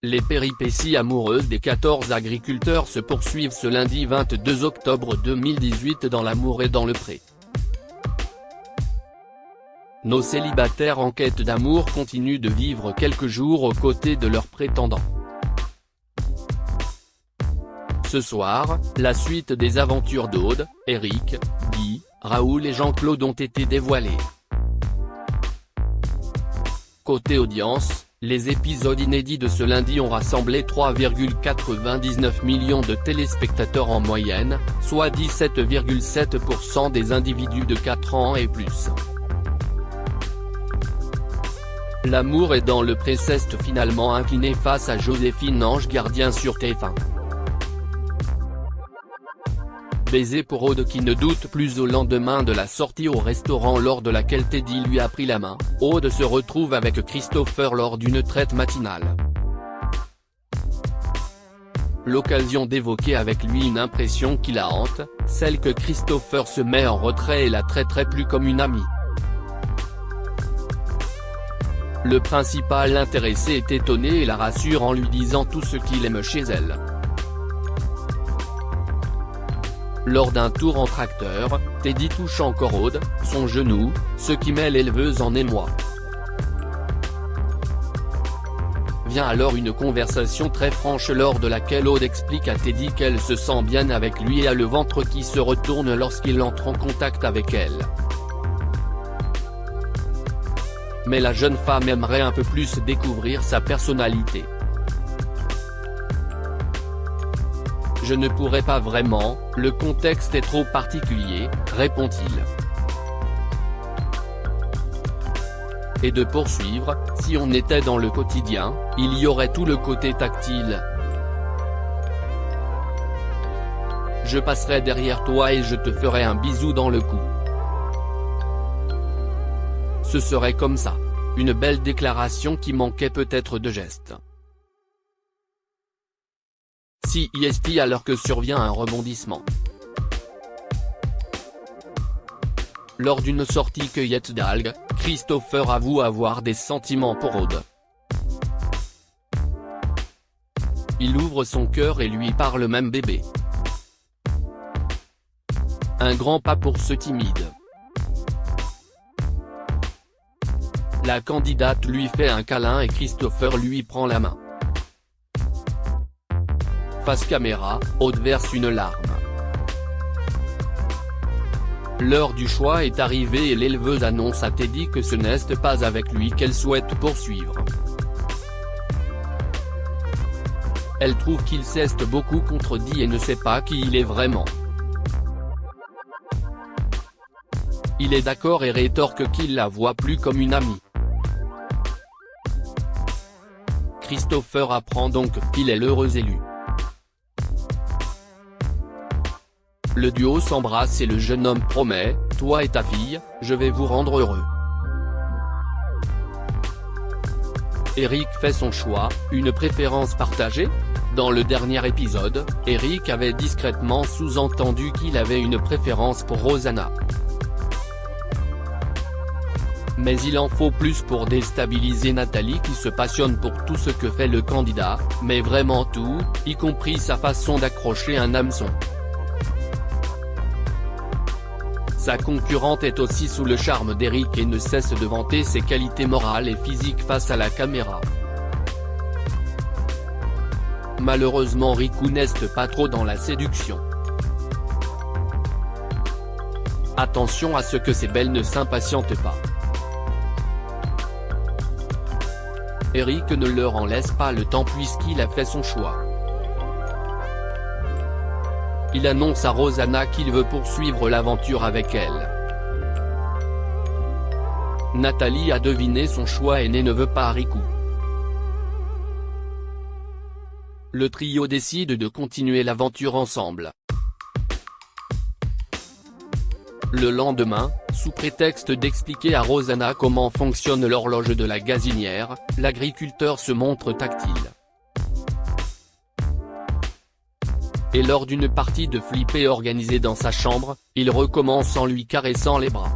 Les péripéties amoureuses des 14 agriculteurs se poursuivent ce lundi 22 octobre 2018 dans l'Amour et dans le Pré. Nos célibataires en quête d'amour continuent de vivre quelques jours aux côtés de leurs prétendants. Ce soir, la suite des aventures d'Aude, Eric, Guy, Raoul et Jean-Claude ont été dévoilées. Côté audience, les épisodes inédits de ce lundi ont rassemblé 3,99 millions de téléspectateurs en moyenne, soit 17,7% des individus de 4 ans et plus. L'Amour est dans le Pré s'est finalement incliné face à Joséphine Ange Gardien sur TF1. Baiser pour Aude qui ne doute plus au lendemain de la sortie au restaurant lors de laquelle Teddy lui a pris la main, Aude se retrouve avec Christopher lors d'une traite matinale. L'occasion d'évoquer avec lui une impression qui la hante, celle que Christopher se met en retrait et la traiterait plus comme une amie. Le principal intéressé est étonné et la rassure en lui disant tout ce qu'il aime chez elle. Lors d'un tour en tracteur, Teddy touche encore Aude, son genou, ce qui met l'éleveuse en émoi. Vient alors une conversation très franche lors de laquelle Aude explique à Teddy qu'elle se sent bien avec lui et a le ventre qui se retourne lorsqu'il entre en contact avec elle. Mais la jeune femme aimerait un peu plus découvrir sa personnalité. Je ne pourrais pas vraiment, le contexte est trop particulier, répond-il. Et de poursuivre, si on était dans le quotidien, il y aurait tout le côté tactile. Je passerais derrière toi et je te ferais un bisou dans le cou. Ce serait comme ça. Une belle déclaration qui manquait peut-être de geste. Si IST alors que survient un rebondissement. Lors d'une sortie cueillette d'algues, Christopher avoue avoir des sentiments pour Aude. Il ouvre son cœur et lui parle même bébé. Un grand pas pour ce timide. La candidate lui fait un câlin et Christopher lui prend la main. Face caméra, Aude verse une larme. L'heure du choix est arrivée et l'éleveuse annonce à Teddy que ce n'est pas avec lui qu'elle souhaite poursuivre. Elle trouve qu'il s'est beaucoup contredit et ne sait pas qui il est vraiment. Il est d'accord et rétorque qu'il la voit plus comme une amie. Christopher apprend donc qu'il est l'heureux élu. Le duo s'embrasse et le jeune homme promet, « Toi et ta fille, je vais vous rendre heureux ». Eric fait son choix, une préférence partagée ? Dans le dernier épisode, Eric avait discrètement sous-entendu qu'il avait une préférence pour Rosanna. Mais il en faut plus pour déstabiliser Nathalie qui se passionne pour tout ce que fait le candidat, mais vraiment tout, y compris sa façon d'accrocher un hameçon. Sa concurrente est aussi sous le charme d'Eric et ne cesse de vanter ses qualités morales et physiques face à la caméra. Malheureusement Riku n'est pas trop dans la séduction. Attention à ce que ces belles ne s'impatientent pas. Eric ne leur en laisse pas le temps puisqu'il a fait son choix. Il annonce à Rosanna qu'il veut poursuivre l'aventure avec elle. Nathalie a deviné son choix et ne veut pas Riku. Le trio décide de continuer l'aventure ensemble. Le lendemain, sous prétexte d'expliquer à Rosanna comment fonctionne l'horloge de la gazinière, l'agriculteur se montre tactile. Et lors d'une partie de flippé organisée dans sa chambre, il recommence en lui caressant les bras.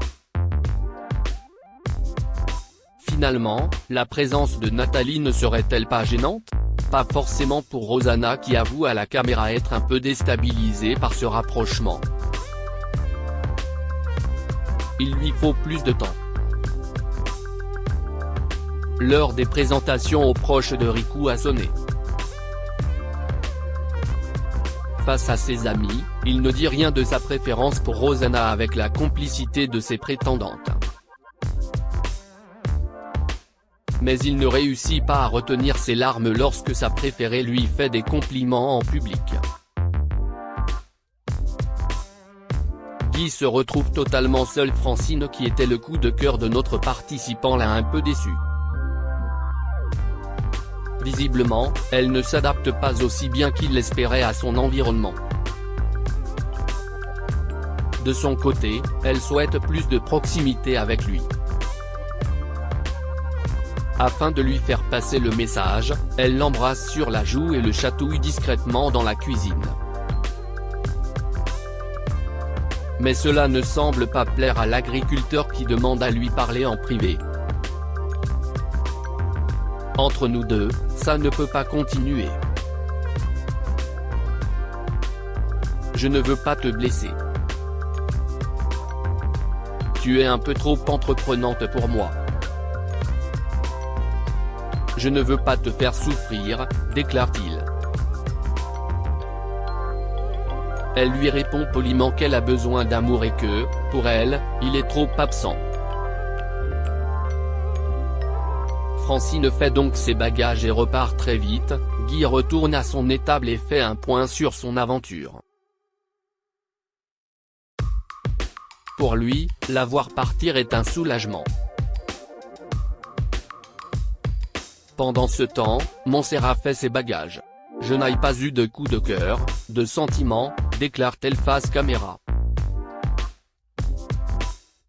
Finalement, la présence de Nathalie ne serait-elle pas gênante ? pas forcément pour Rosanna qui avoue à la caméra être un peu déstabilisée par ce rapprochement. Il lui faut plus de temps. L'heure des présentations aux proches de Riku a sonné. Face à ses amis, il ne dit rien de sa préférence pour Rosanna avec la complicité de ses prétendantes. Mais il ne réussit pas à retenir ses larmes lorsque sa préférée lui fait des compliments en public. Guy se retrouve totalement seul. Francine, qui était le coup de cœur de notre participant, l'a un peu déçu. Visiblement, elle ne s'adapte pas aussi bien qu'il l'espérait à son environnement. De son côté, elle souhaite plus de proximité avec lui. Afin de lui faire passer le message, elle l'embrasse sur la joue et le chatouille discrètement dans la cuisine. Mais cela ne semble pas plaire à l'agriculteur qui demande à lui parler en privé. Entre nous deux, ça ne peut pas continuer. Je ne veux pas te blesser. Tu es un peu trop entreprenante pour moi. Je ne veux pas te faire souffrir, déclare-t-il. Elle lui répond poliment qu'elle a besoin d'amour et que, pour elle, il est trop absent. Francine fait donc ses bagages et repart très vite. Guy retourne à son étable et fait un point sur son aventure. Pour lui, la voir partir est un soulagement. Pendant ce temps, Montserrat fait ses bagages. Je n'ai pas eu de coup de cœur, de sentiment, déclare-t-elle face caméra.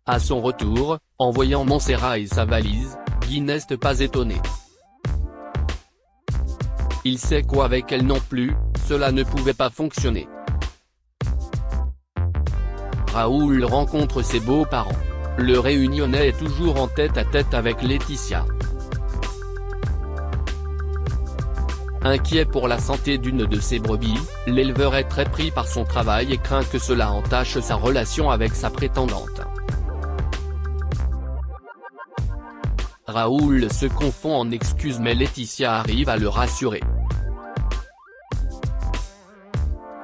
À son retour, en voyant Montserrat et sa valise, Guy n'est pas étonné. Il sait qu'avec elle non plus, cela ne pouvait pas fonctionner. Raoul rencontre ses beaux-parents. Le Réunionnais est toujours en tête-à-tête avec Laetitia. Inquiet pour la santé d'une de ses brebis, l'éleveur est très pris par son travail et craint que cela entache sa relation avec sa prétendante. Raoul se confond en excuses mais Laetitia arrive à le rassurer.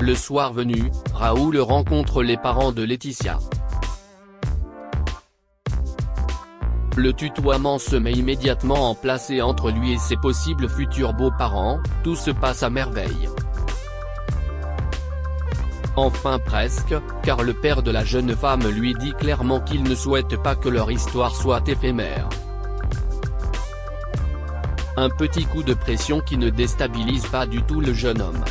Le soir venu, Raoul rencontre les parents de Laetitia. Le tutoiement se met immédiatement en place et entre lui et ses possibles futurs beaux-parents, tout se passe à merveille. Enfin presque, car le père de la jeune femme lui dit clairement qu'il ne souhaite pas que leur histoire soit éphémère. Un petit coup de pression qui ne déstabilise pas du tout le jeune homme.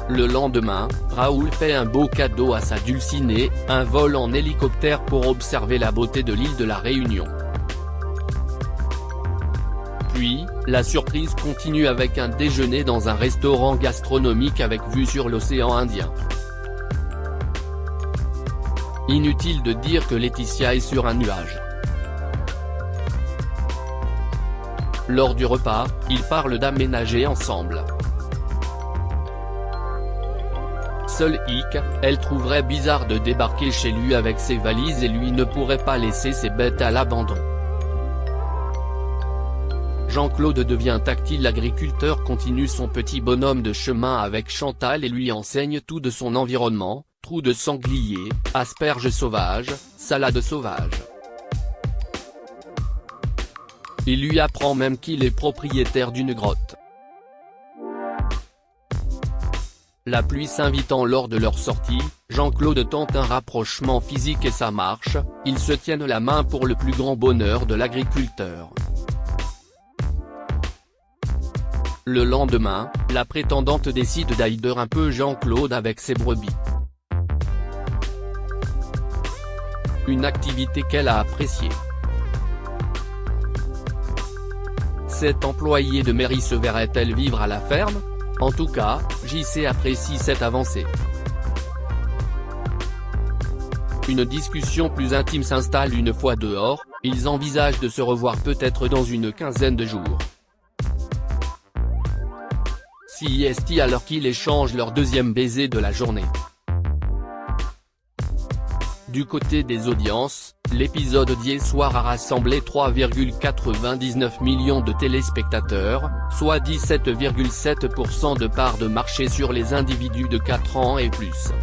Le lendemain, Raoul fait un beau cadeau à sa dulcinée, un vol en hélicoptère pour observer la beauté de l'île de la Réunion. Puis, la surprise continue avec un déjeuner dans un restaurant gastronomique avec vue sur l'océan Indien. Inutile de dire que Laetitia est sur un nuage. Lors du repas, ils parlent d'aménager ensemble. Seule hic, elle trouverait bizarre de débarquer chez lui avec ses valises et lui ne pourrait pas laisser ses bêtes à l'abandon. Jean-Claude devient tactile. L'agriculteur continue son petit bonhomme de chemin avec Chantal et lui enseigne tout de son environnement, trous de sanglier, asperges sauvages, salade sauvage. Il lui apprend même qu'il est propriétaire d'une grotte. La pluie s'invitant lors de leur sortie, Jean-Claude tente un rapprochement physique et ça marche, ils se tiennent la main pour le plus grand bonheur de l'agriculteur. Le lendemain, la prétendante décide d'aider un peu Jean-Claude avec ses brebis. Une activité qu'elle a appréciée. Cette employée de mairie se verrait-elle vivre à la ferme ? En tout cas, JC apprécie cette avancée. Une discussion plus intime s'installe une fois dehors, Ils envisagent de se revoir peut-être dans une quinzaine de jours. CIST alors qu'ils échangent leur deuxième baiser de la journée. Du côté des audiences, l'épisode d'hier soir a rassemblé 3,99 millions de téléspectateurs, soit 17,7% de part de marché sur les individus de 4 ans et plus.